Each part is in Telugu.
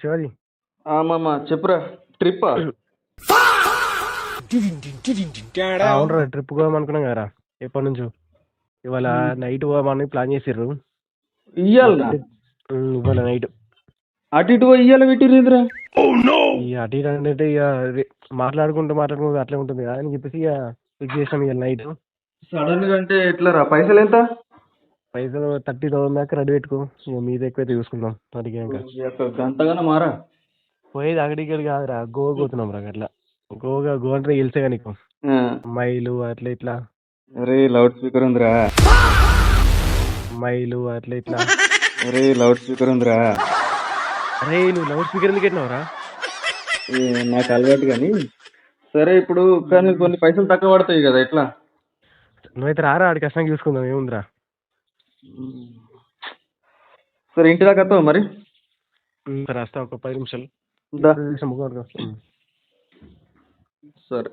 శివాజీ మామ చెప్పురా. ట్రిప్పా? అవునరా ట్రిప్ పోదాం అనుకున్నాం కదరా ఎప్పటి నుంచో. ఇవాళ నైట్ పోదామని ప్లాన్ చేసిర్రు. ఇయ్యాలనా? ఇవాళ నైట్ అటు ఇటు ఇయ్యాల పెట్టిర్రేంద్రా? ఈ అటు ఇటు అంటే ఇక మాట్లాడుకుంటూ అట్లే ఉంటుంది కదా అని చెప్పేసి ఇక ఫిక్స్ చేసినాం ఇవాళ నైట్. సడన్ గా అంటే ఎట్లా రా? పైసలు ఎంత? పైసలు 30,000 దాకా రెడీ పెట్టుకో. ఇక మీద ఎక్కువైతే చూసుకుందాం. అడిగాక గంతగానో మారా? పోయేది అక్కడికి కాదురా, గోవా పోతున్నాం రా. అట్లా గోవా అంటే తెలిసే నీకు, అమ్మాయిలు అట్లా ఇట్లా. అరే లౌడ్ స్పీకర్ ఉందిరా. అమ్మాయిలు అట్లా ఇట్లా. అరే లౌడ్ స్పీకర్ ఉందిరా. అరే నువ్వు లౌడ్ స్పీకర్ ఎందుకు పెట్టినావురా? నాకు అలవాటు కానీ. సరే ఇప్పుడు కానీ కొన్ని పైసలు తక్కువ పడతాయి కదా, ఎట్లా? నువ్వైతే రారా, ఆడికి కష్టంగా చూసుకుందాం, ఏముందిరా. సరే ఇంటి దాకా వస్తావా మరి? సరే వస్తా, ఒక 10 నిమిషాలు. దా. సరే.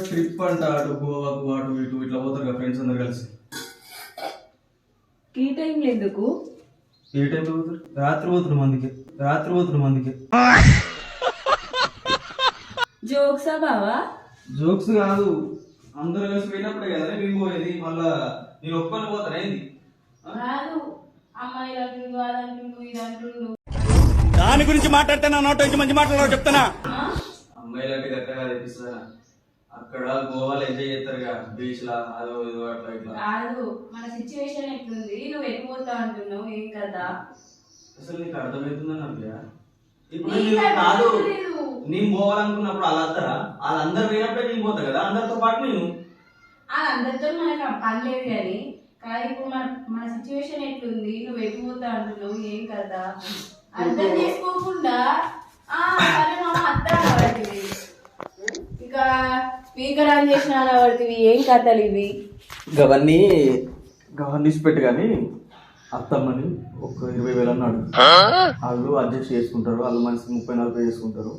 ట్రిప్ అంట, అటు గోవాకు అటు ఇటు ఇట్లా పోతారు కదా ఫ్రెండ్స్ అందరు కలిసి. ఈ టైంలో ఎందుకు? ఏ టైంలో పోతారు? రాత్రి పోతున్నారు మందికి. జోక్సా బావా? జోక్స్ కాదు, అందరు కలిసి పోయినప్పుడే కదా మేము పోయేది. మళ్ళా నేను ఒక్కని పోతాను ఏంది? కాదు, అమ్మాయిలు అంటుండు, అది అంటుండు, ఇది అంటుండు. దాని గురించి మాట్లాడితే నా నోట నుంచి మంచి మాట్లాడారు చెప్తానా. అమ్మాయిలు అంటే గట్టిగా తెప్పిస్తా. అక్కడ గోవాలో ఎంజాయ్ చేస్తారుగా, బీచ్ లా అదో ఇదో అట్లా ఇట్లా. కాదు, మన సిచ్యువేషన్ ఎట్లుంది, నువ్వు వెళ్ళిపోతా అంటున్నావు, ఏం కదా? అసలు నీకు అర్థమవుతుందని అభ్యా? ఇప్పుడు నీకు నేను కాదు, అర్థమవుతలేదు. నేను పోవాలనుకున్నప్పుడు అలా వస్తారా? వాళ్ళందరూ పోయినప్పుడే నేను పోతా కదా అందరితో పాటు నేను. అందరితో మనకు పని లేదు కానీ ఇప్పుడు మన సిచ్యువేషన్ ఎట్లుంది, నువ్వు వెళ్ళిపోతా అంటున్నావు, ఏం కదా? అర్థం చేసుకోకుండా సరే మామ అత్త పడుతుంది, ఇక స్పీకర్ ఆన్ చేసిన పడుతుంది, ఏం కథలు ఇవి? అవన్నీ తీసి పెట్టు కానీ అత్తమ్మని ఒక 20,000 అన్నాడు. వాళ్ళు అడ్జస్ట్ చేసుకుంటారు, వాళ్ళు మనిషికి 30-40 చేసుకుంటారు.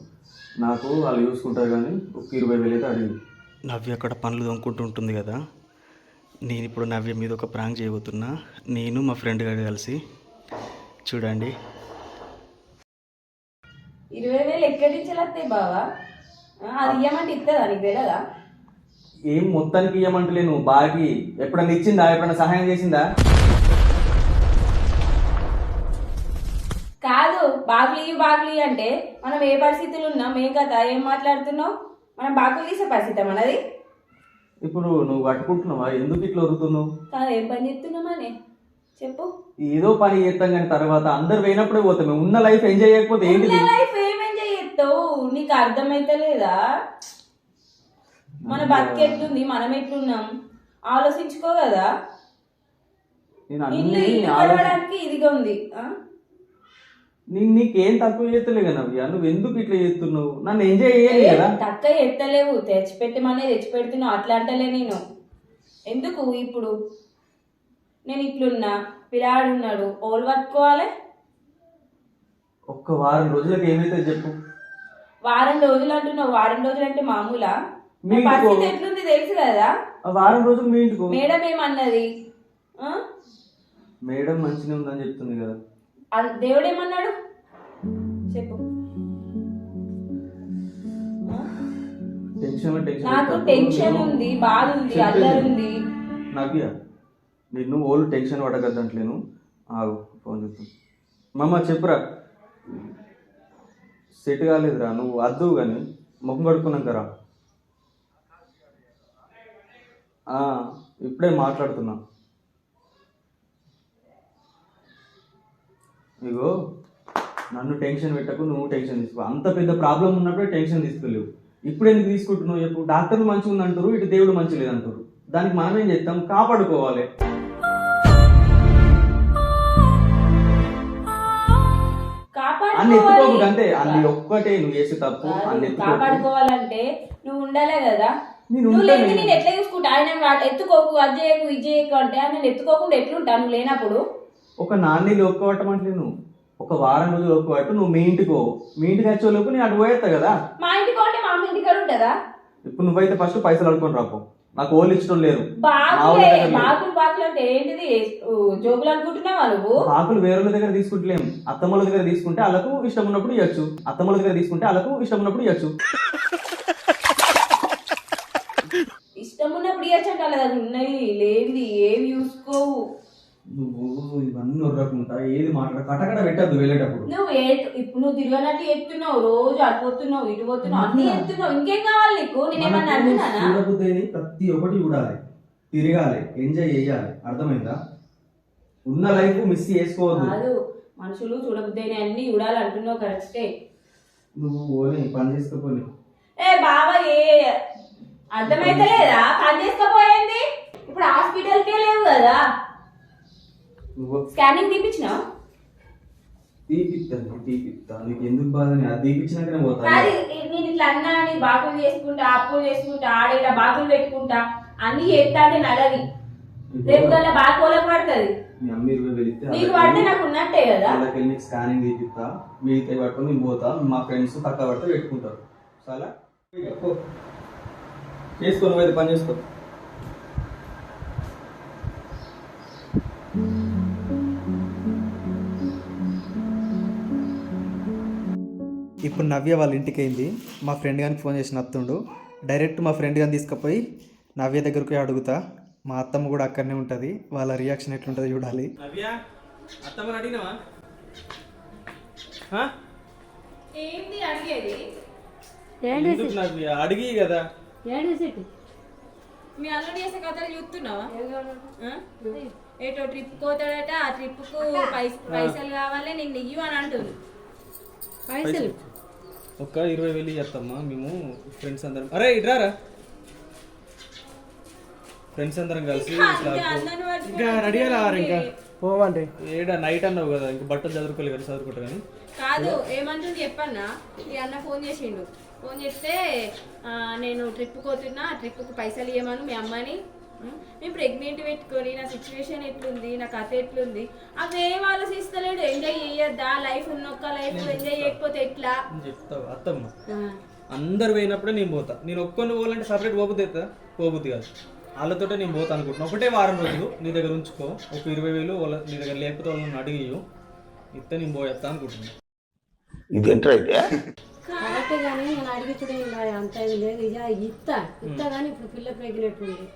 నాకు వాళ్ళు చూసుకుంటారు కానీ ఒక 20,000 అయితే అడిగి. నవ్య అక్కడ పనులు దొంగకుంటూ ఉంటుంది కదా, నేను ఇప్పుడు నవ్య మీద ఒక ప్రాంక్ చేయబోతున్నా. నేను మా ఫ్రెండ్ గారు కలిసి. చూడండి. 20,000 ఎక్కడి నుంచి వస్తాయి బావా? అది ఇయ్యమంటే ఇస్తుందా, నీకు తెలియదా? ఏం మొత్తానికి ఇవ్వమంటలేను, బాకి ఎప్పుడన్నా ఇచ్చిందా? ఎప్పుడన్నా సహాయం చేసిందా? కాదు, బాగులు అంటే మనం ఏ పరిస్థితులు ఉన్నాం, ఏం కదా, ఏం మాట్లాడుతున్నావు? మనం బాగులు తీసే పరిస్థితి మనది. ఇప్పుడు నువ్వు కట్టుకుంటున్నావా? ఎందుకు ఇట్లా వరుతున్నావు? కాదు, ఏం పని చెప్తున్నామని చెప్పు. ఏదో పని చేస్తాం కానీ తర్వాత అందరు పోయినప్పుడే పోతాం. ఉన్న లైఫ్ ఎంజాయ్ చేయకపోతే ఏంటి? లైఫ్ ఏం ఎంజాయ్ చేస్తావు? నీకు అర్థమైతే లేదా? మన బతికి ఎట్లుంది, మనం ఎట్లున్నాం ఆలోచించుకో కదా. నేను ఇల్లు అన్ని గడవడానికి ఇదిగా ఉంది. నీకేం తక్కువ చేస్తలే కదా నవ్య, నువ్వు ఎందుకు ఇట్లా చేస్తున్నావు? నన్ను ఎంజాయ్ చేయాలి కదా. తక్కువ ఎత్తలేవు, తెచ్చిపెట్టమనే తెచ్చిపెడుతున్నావు, అట్లా అంటలే నేను. ఎందుకు ఇప్పుడు నేను ఇట్లున్నా, పిల్లాడున్నాడు, ఓళ్ళు పట్టుకోవాలి. ఒక్క వారం రోజులకు ఏమైతే చెప్పు. వారం రోజులు అంటున్నావు, వారం రోజులు అంటే మామూలా? మీ పరిస్థితి ఎట్లుంది తెలుసు కదా. ఆ వారం రోజులు మీ ఇంటికి మేడం ఏమన్నది? మేడం మంచిగా ఉందని చెప్తుంది కదా. దేవుడు ఏమన్నాడు చెప్పు. నాకు టెన్షన్ ఉంది, బాధ ఉంది, అల్లరి ఉంది. నవ్య నిన్ను ఓళ్ళు టెన్షన్ పడగద్దంటలేను. ఫోన్ చెప్తాను. మమ్మ చెప్పురా. సెట్ కాలేదురా, నువ్వు వద్దు కానీ ముఖం కడుక్కున్నాకరా. ఇప్పుడే మాట్లాడుతున్నా. ఇగో నన్ను టెన్షన్ పెట్టకు, నువ్వు టెన్షన్ తీసుకో. అంత పెద్ద ప్రాబ్లం ఉన్నప్పుడే టెన్షన్ తీసుకోలేవు. ఇప్పుడు ఎందుకు తీసుకుంటున్నావు చెప్పు? డాక్టర్లు మంచిగా ఉందంటారు, ఇటు దేవుడు మంచి లేదంటారు. దానికి మనం ఏం చేస్తాం? కాపాడుకోవాలి. అన్ని ఎత్తుకోకు అంతే. అన్ని ఒక్కటే నువ్వు చేసే తప్పు. అన్ని కాపాడుకోవాలంటే నువ్వు ఉండాలే కదా. నేను ఎట్లా చూసుకుంటా? ఆయన ఎత్తుకోకు, అది చేయకు, ఇది చేయకు అంటే ఆయన ఎత్తుకోకుండా ఎట్లుంటా నువ్వు లేనప్పుడు? ఒక నాన్నీళ్ళు ఒప్పుకోవటమంటే నువ్వు ఒక వారం రోజులు ఒప్పుకోవట్టు. నువ్వు మీ ఇంటికి వచ్చేలోపు నేను అటు పోయేస్తా కదా. మా ఇంటికి అంటే మా అమ్మ ఇంటికి ఉంటుందా? ఇప్పుడు నువ్వైతే ఫస్ట్ పైసలు అడుకొని రాపో, నాకు ఓళ్ళు ఇష్టం లేరు. మా వాళ్ళ దగ్గర లేరు. బాకులు అంటే ఏంటిది? జోకులు అనుకుంటున్నావా నువ్వు? బాకులు వేరే దగ్గర తీసుకుంటలేము. అత్తమ్మల దగ్గర తీసుకుంటే వాళ్ళకు ఇష్టం ఉన్నప్పుడు ఇవ్వచ్చు, అత్తమ్మల దగ్గర తీసుకుంటే వాళ్ళకు ఇష్టం ఉన్నప్పుడు ఇవ్వచ్చు. ఇష్టం ఉన్నప్పుడు ఇవ్వచ్చంటే అలా ఉన్నాయి లేనిది ఏమి చూసుకోవు నువ్వు. ఇవన్నీ ఉర్రకుంటా ఏది మాట్లాడ కటకట పెట్టద్దు వెళ్ళేటప్పుడు. ఇప్పుడు నువ్వు తిరగనట్టు ఎత్తున్నావు, రోజు అటు పోతున్నావు ఇటు పోతున్నావు అన్ని ఎత్తున్నావు, ఇంకేం కావాలి నీకు? నేనేమన్నా అంటున్నానా? చూడబుద్ధి ప్రతి ఒక్కటి చూడాలి, తిరగాలి, ఎంజాయ్ చేయాలి, అర్థమైందా? ఉన్న లైఫ్ మిస్ చేసుకోవద్దు. కాదు, మనుషులు చూడబుద్ధి అన్ని చూడాలి అంటున్నావు, కరెక్టే. నువ్వు పోనీ పని చేసుకోపోని. ఏ బాబా, అర్థమైతే లేదా? పని చేసుకోపోయింది ఇప్పుడు హాస్పిటల్కే లేవు కదా. నువ్వు స్కానింగ్ తీపించినా? తీపిస్తా నీకు ఎందుకు బాధ? అది తీపించినాకనే పోతా. నేను ఇట్లా అన్నా అని బాకులు చేసుకుంటా, అప్పులు చేసుకుంటా, ఆడేట బాకులు పెట్టుకుంటా అన్ని చేస్తా అంటే నడవి. రేపు కల్లా బాగా కోలకు పడుతుంది. మీ అమ్మ 20,000 ఇస్తే నీకు పడితే నాకు ఉన్నట్టే కదా. వాళ్ళకి నీకు స్కానింగ్ తీపిస్తా, మిగతా పట్టుకొని నేను పోతా. మా ఫ్రెండ్స్ పక్క పడితే పెట్టుకుంటారు. చాలా చేసుకో, నువ్వైతే పని చేసుకో. ఇప్పుడు నవ్య వాళ్ళ ఇంటికి అయింది. మా ఫ్రెండ్ గారికి ఫోన్ చేసి నత్తుండు. డైరెక్ట్ మా ఫ్రెండ్ గారిని తీసుకుపోయి నవ్య దగ్గరికి అడుగుతా. మా అత్తమ్మ కూడా అక్కడనే ఉంటుంది, వాళ్ళ రియాక్షన్ ఎట్లుంటుందో చూడాలి. నవ్య, అత్తమ్మని అడిగినావా? ఏంటి అడిగేది? ఎందుకు నవ్య? అడిగి కదా. మీ అల్లుడు చేసే కథలు చూస్తున్నావా? ఏటో ట్రిప్ పోతాడట, ఆ ట్రిప్ కు పైసలు కావాలి, నేను ఇయ్యు అని అంటుంది. పైసలు ఒక 20,000 ఇస్తామ్మా. మేము ఫ్రెండ్స్ అందరం, అరే ఇడ్రారా, ఫ్రెండ్స్ అందరం కలిసి ఇంకా రెడీ అయ్యారా? ఇంకా పోవంటే ఏడా నైట్ అన్నావు కదా, ఇంకా బట్టలు చదువుకోలేదు కదా, చదువుకుంటా కానీ కాదు. ఏమంటుంది చెప్పన్నా? ఈ అన్న ఫోన్ చేసిండు. ఫోన్ చేస్తే నేను ట్రిప్ పోతున్నా, ఆ ట్రిప్కు పైసలు ఇవ్వమను మీ అమ్మని. మేము ప్రెగ్నెంట్ పెట్టుకొని నా సిచ్యువేషన్ ఎట్లుంది, నా కథ ఎట్లుంది అవేం ఆలోచిస్తలేడు. ఎంజాయ్ చేయొద్దా? లైఫ్ ఉన్నొక్క లైఫ్ ఎంజాయ్ చేయకపోతే ఎట్లా చెప్తావు? అత్తమ్మ అందరు పోయినప్పుడే నేను పోతా. నేను ఒక్కొని పోవాలంటే సపరేట్ పోబుద్ది అవుతా, పోబుద్ది కాదు. వాళ్ళతోటే నేను పోతా అనుకుంటున్నా. ఒకటే వారం రోజులు నీ దగ్గర ఉంచుకో. ఒక 20,000 వాళ్ళ నీ దగ్గర లేకపోతే వాళ్ళని అడిగియు ఇస్తే నేను పోయేస్తా అనుకుంటున్నా. కరెక్టే కానీ నేను అడిగితే అంత లేదు. ఇస్తా కానీ ఇప్పుడు పిల్ల ప్రెగ్నెంట్ ఉంది.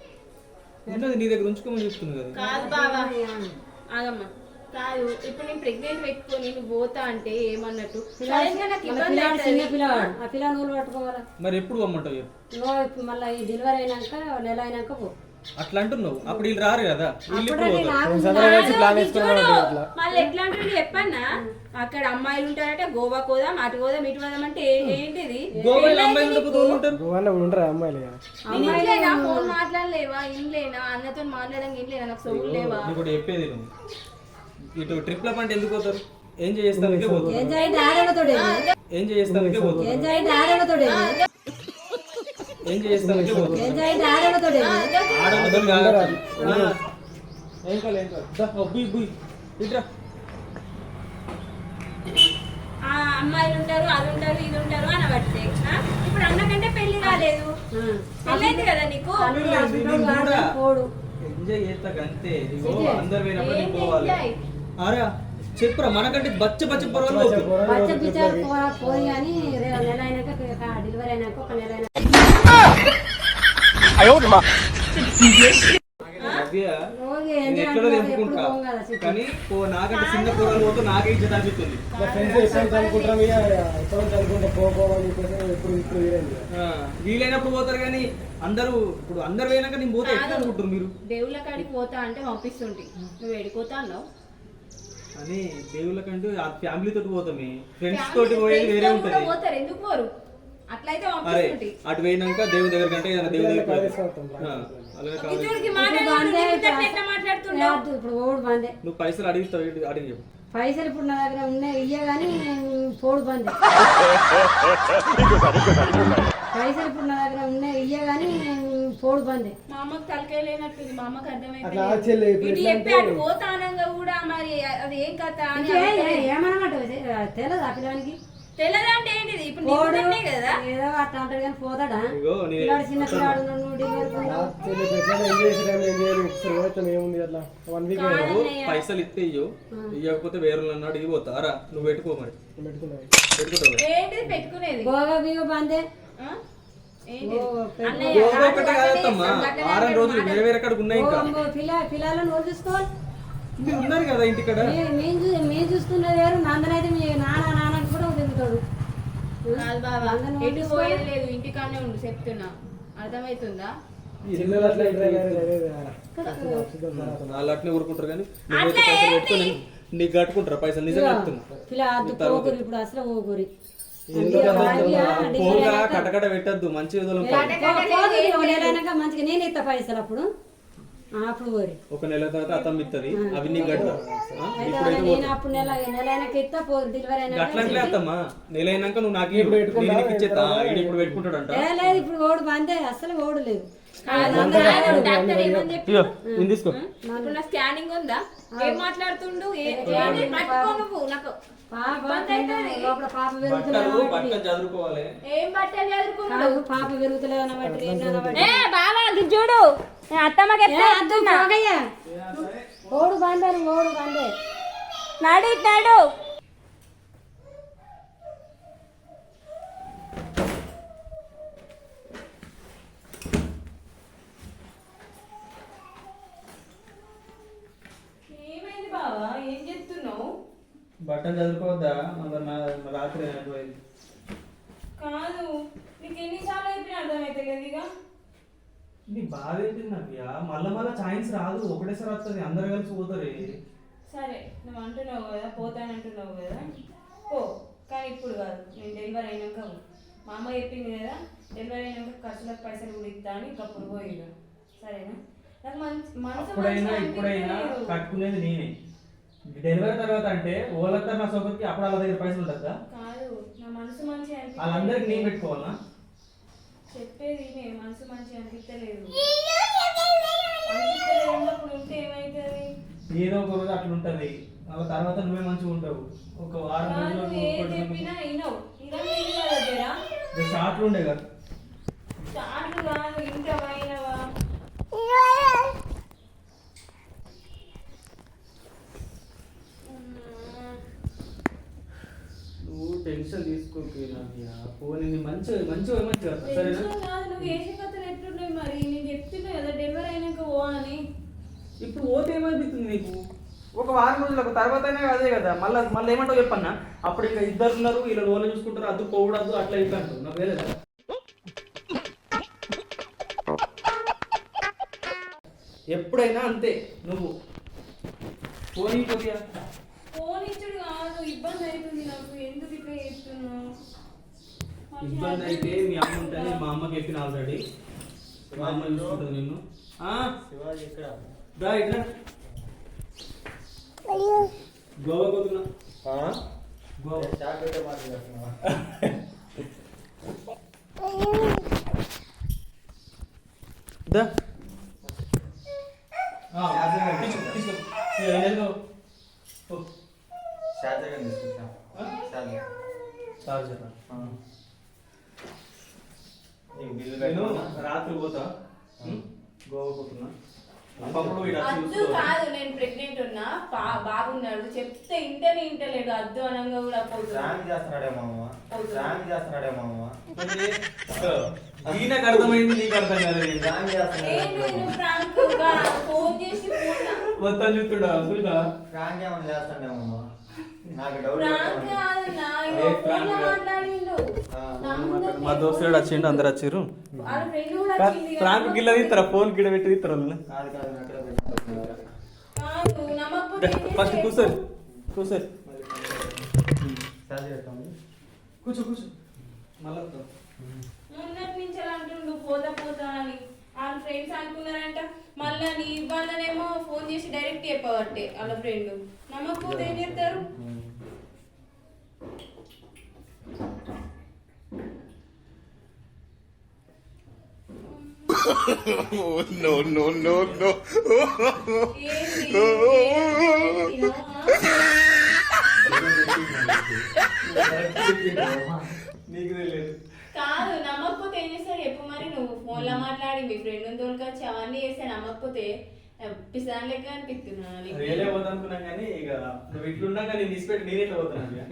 నీ దగ్గర ఉంచుకోమని చెప్తుంది కదా. కాదు బాబా, ఆగమ్మా. కాదు, ఇప్పుడు నేను ప్రెగ్నెంట్ పెట్టుకొని నువ్వు పోతా అంటే ఏమన్నట్టు? చిన్న పిల్లవాడు, ఆ పిల్ల నూలు పట్టుకోవాలా? మరి ఎప్పుడు పొమ్మంటావు చెప్పు. నువ్వు మళ్ళీ ఈ డెలివరీ అయినాక నెల అయినాక పో. అట్లా అంటున్నావు, అప్పుడు వీళ్ళు రారు కదా. వీళ్ళు ఇప్పుడు మళ్ళీ ఎట్లా అంటుంది చెప్పన్నా? అక్కడ అమ్మాయిలు ఉంటారట, గోవా కోదాం, అటు కోదాం, ఇటు కోదాం అంటే ఏంటిది? ఫోన్ మాట్లాడలేవా? ఇంట్లేనా? అన్నతో మాట్లాడడం ఇంట్లేనా? నాకు సొమ్ము లేవా? చెప్పేది నువ్వు ఇటు ట్రిప్ ల పంట ఎందుకు పోతారు? ఏం చేస్తానికే పోతారు. ఏం చేస్తానికే పోతారు. ఏం చేస్తానికే పోతారు. ఆడవద్దు కాదు. ఏం కాలే ఏం కాదు. బుయ్ బుయ్ ఇట్రా. అమ్మాయిలు ఉంటారు, అది ఉంటారు, ఇది ఉంటారు అని పడితే ఇప్పుడు అన్నకంటే పెళ్లి కాలేదు, పెళ్ళైంది కదా నీకు. ఎంజాయ్ చేస్తా అంతే. అందరు పోయినప్పుడు నేను పోవాలి. అరే చెప్పురా, మనకంటే బచ్చ బచ్చ పొరలు పోయి కానీ నెల అయినాక డెలివరీ అయినాక ఒక నెల అయినాక ఎక్కడో తెంపుకుంటా కానీ నాకంటే చిన్న పొరలు పోతే నాకే ఇచ్చే తగ్గుతుంది. వీలైనప్పుడు పోతారు కానీ అందరూ ఇప్పుడు అందరు పోయినాక నేను పోతే ఎట్లా అనుకుంటారు మీరు? దేవుళ్ళ కాడికి పోతా అంటే పంపిస్తుంటే నువ్వు వెళ్ళిపోతా అన్నావు అని. దేవుళ్ళ కంటూ ఫ్యామిలీ తోటి పోతామే, ఫ్రెండ్స్ తోటి పోయేది వేరే ఉంటుంది. పోతారు ఎందుకు పోరు? అట్లయితే అటు పోయినాక దేవుని దగ్గర కంటే ఏదైనా దేవుని దగ్గర నువ్వు పైసలు అడిగిస్తావు, అడిగి చెప్పు. పైసలు ఇప్పుడు నా దగ్గర ఉన్నాయి ఇయ్య కానీ పోడు బంద్. పైసలు ఇప్పుడు నా దగ్గర ఉన్నాయి ఇయ్య కానీ పోడు బంద్. మా అమ్మకి తలకాయ లేనట్టుంది, మా అమ్మకి అర్థమైపోయింది. చెప్పి అటు పోతానంగా కూడా మరి అది ఏం కథ ఏమన్నమాట తెలియదు ఆ పిల్లనికి. తెల్లదంటే ఏంటిది ఇప్పుడు పోడు నీకునే కదా ఏదో అట్లా అంటాడు కానీ పోతాడా ఇగో నేను పిల్లాడు చిన్న పిల్లాడు నువ్వు పైసలు ఇస్తే ఇయ్యో, ఇవ్వకపోతే వేరే వాళ్ళని అడిగి పోతారా? నువ్వు పెట్టుకో మరి, పెట్టుకుంటావు. ఏంటిది పెట్టుకునేది గోగా బియ్య బందే ఆ? ఏంటిది? గోగా ఒకటే కాదమ్మా, వారం రోజులు వేరే వేరే కాడికి ఉన్నాయి ఇంకా. పిల్లలను నువ్వు చూసుకోవాలి మీరు ఉన్నారు కదా ఇంటికాడ. మేము చూసుకునేది వేరు నందనైతే మీ నాన్నకి కూడా తిరుగుతాడు కాదు బాబా, ఎటు పోయేది లేదు, ఇంటికానే ఉండు చెప్తున్నా, అర్థమవుతుందా? వాళ్ళు అట్నే ఊరుకుంటారు కానీ నువ్వైతే పైసలు పెట్టుకొని నీకు కట్టుకుంటారా పైసలు? నిజంగా చెప్తున్నా. పిల్ల అద్దు పోకూరి ఇప్పుడు అసలు పోకూరి పోగా కటకట పెట్టద్దు, మంచి నెలైనాక మంచిగా నేను ఇస్తా పైసలు అప్పుడు అప్పుడు పోరి ఒక నెల తర్వాత అత్తమ్మ ఇస్తుంది, అవి నీకు కడతా. నేను అప్పుడు నెలైనాక ఇస్తా పోరు డెలివరీ అయినా అట్లా అత్తమ్మా, నెల అయినాక నువ్వు నాకు ఇచ్చేస్తా. ఇప్పుడు పెట్టుకుంటాడంట. లేదు ఇప్పుడు ఓడు బందే అసలు ఓడు లేదు డాక్టర్ ఏమని చెప్పి తీసుకో. ఇప్పుడు నా స్కానింగ్ ఉందా? ఏం మాట్లాడుతుండు? పట్టుకో నువ్వు, నాకు లోపల పాప బట్టలు చదువుకోవాలి. ఏం బట్టలు చదువుకుంటావు? పాప పెరుగుతలేదన్న బట్టి బాబా చూడు, అత్తమ్మకి ఓడు బందే ఓడు బందే నాడు నాడు ఏమైంది బావా? ఏం చెప్తున్నావు? బట్టలు చదువుకోవద్దా? రాత్రి అయిపోయింది. కాదు, నీకు ఎన్నిసార్లు చెప్పిన అర్థమైతే కదా. ఇక నీ బాధ ఏంటి నవ్య? మళ్ళా ఛాయిన్స్ రాదు, ఒకటేసారి వస్తుంది, అందరు కలిసి పోతారు. సరే, నువ్వు అంటున్నావు కదా, పోతానంటున్నావు కదా, పో. కానీ ఇప్పుడు కాదు, నేను డెలివరీ అయినాక పో. మా అమ్మ చెప్పింది కదా, డెలివరీ అయినాక ఖర్చులకు పైసలు కూడా ఇస్తా అని, అప్పుడు పోయిగా. సరేనా? నాకు అప్పుడైనా ఇప్పుడైనా కట్టుకునేది నేనే. డెలివరీ తర్వాత అంటే ఓళ్ళంతా నా సోపతికి అప్పుడు వాళ్ళ దగ్గర పైసలు ఉంటుందా? కాదు, నా మనసు మంచి వాళ్ళందరికి నేను పెట్టుకోవాలా? చెప్పేది నేను, మనసు మంచి అనిపించలేదు. అన్నప్పుడు ఉంటే ఏమైతుంది? ఏదో ఒక రోజు అట్లా ఉంటది, వాళ్ళ తర్వాత నువ్వే మంచిగా ఉంటావు. ఒక వారం రోజులు చెప్పినా వినవు. ఇలా షార్ట్లు ఉండే కదా, చాట్లు కాదు, ఇంకా పోయినవా? నువ్వు టెన్షన్ తీసుకోకు నవ్య. పోనీ మంచిగా మంచిగా సరేనా? నువ్వు వేసే కథలు ఎట్లున్నాయి మరి? నేను చెప్తున్నా కదా డెలివరీ అయినాక పో అని. ఇప్పుడు పోతే ఏమైపోతుంది నీకు? ఒక వారం రోజులకు తర్వాత అయినా అదే కదా, మళ్ళీ ఏమంటావు చెప్పన్నా? అప్పుడు ఇంకా ఇద్దరు ఉన్నారు, వీళ్ళు లోన్లు చూసుకుంటారు, అద్దు పోవడద్దు అట్లా ఇట్లా అంటావు. నాకు వేరేదా? ఎప్పుడైనా అంతే నువ్వు. పోనీ కొద్దిగా ఫోన్ ఇచ్చుడు కాదు, ఇబ్బంది అవుతుంది నాకు. ఎందుకు ఇట్లా చేస్తున్నావు? ఇబ్బంది అయితే మీ అమ్మ ఉంటుంది, మా అమ్మకి చెప్పిన ఆల్రెడీ. మా అమ్మ చూసుకుంటుంది నిన్ను. దా ఇట్లా గోవా పోతున్నా. గోవా దా నేను రాత్రి పోతా, గోవా పోతున్నా. అద్దు కాదు, నేను ప్రెగ్నెంట్ ఉన్నా, బాగున్నాడు, చెప్తే ఇంటనే ఇంటలేడు. అద్దు అనంగా కూడా ఈయనకు అర్థమైంది, నీకు అర్థం కాదు. ఫోన్ చేసి మొత్తం చూస్తుడా అసలుగా మా దోస్తుడు వచ్చిండు, అందరు వచ్చిర్రు. ఫ్రాంక్ గిల్ల తీస్తారా? ఫోన్ గిడ పెట్టి తీస్తారా? ఫస్ట్ కూర్చోరు కూర్చోరు కూర్చో కూర్చో. మళ్ళీ మొన్నటి నుంచి అలా అంటుండు, పోతా పోతా అని. వాళ్ళ ఫ్రెండ్స్ అనుకున్నారంట, మళ్ళా నీ ఇవ్వాలనేమో ఫోన్ చేసి డైరెక్ట్ చెప్పబట్టే వాళ్ళ ఫ్రెండ్. నమ్మకపోతే ఏం చెప్తారు? No, no, no, no. ఏంటి? నీకు తెలియదు. కాదు నమ్మకపోతే ఏం చేస్తారు చెప్పు మరి. నువ్వు ఫోన్ లో మాట్లాడి మీ ఫ్రెండ్ తోలుకొచ్చి అవన్నీ చేస్తే నమ్మకపోతే పిసాన్ లెక్క అనిపిస్తున్నా రియలే పోతానుకున్నాం కానీ ఇక నువ్వు ఇట్లున్నాక నేను తీసిపెట్టి నేనే పోతాను.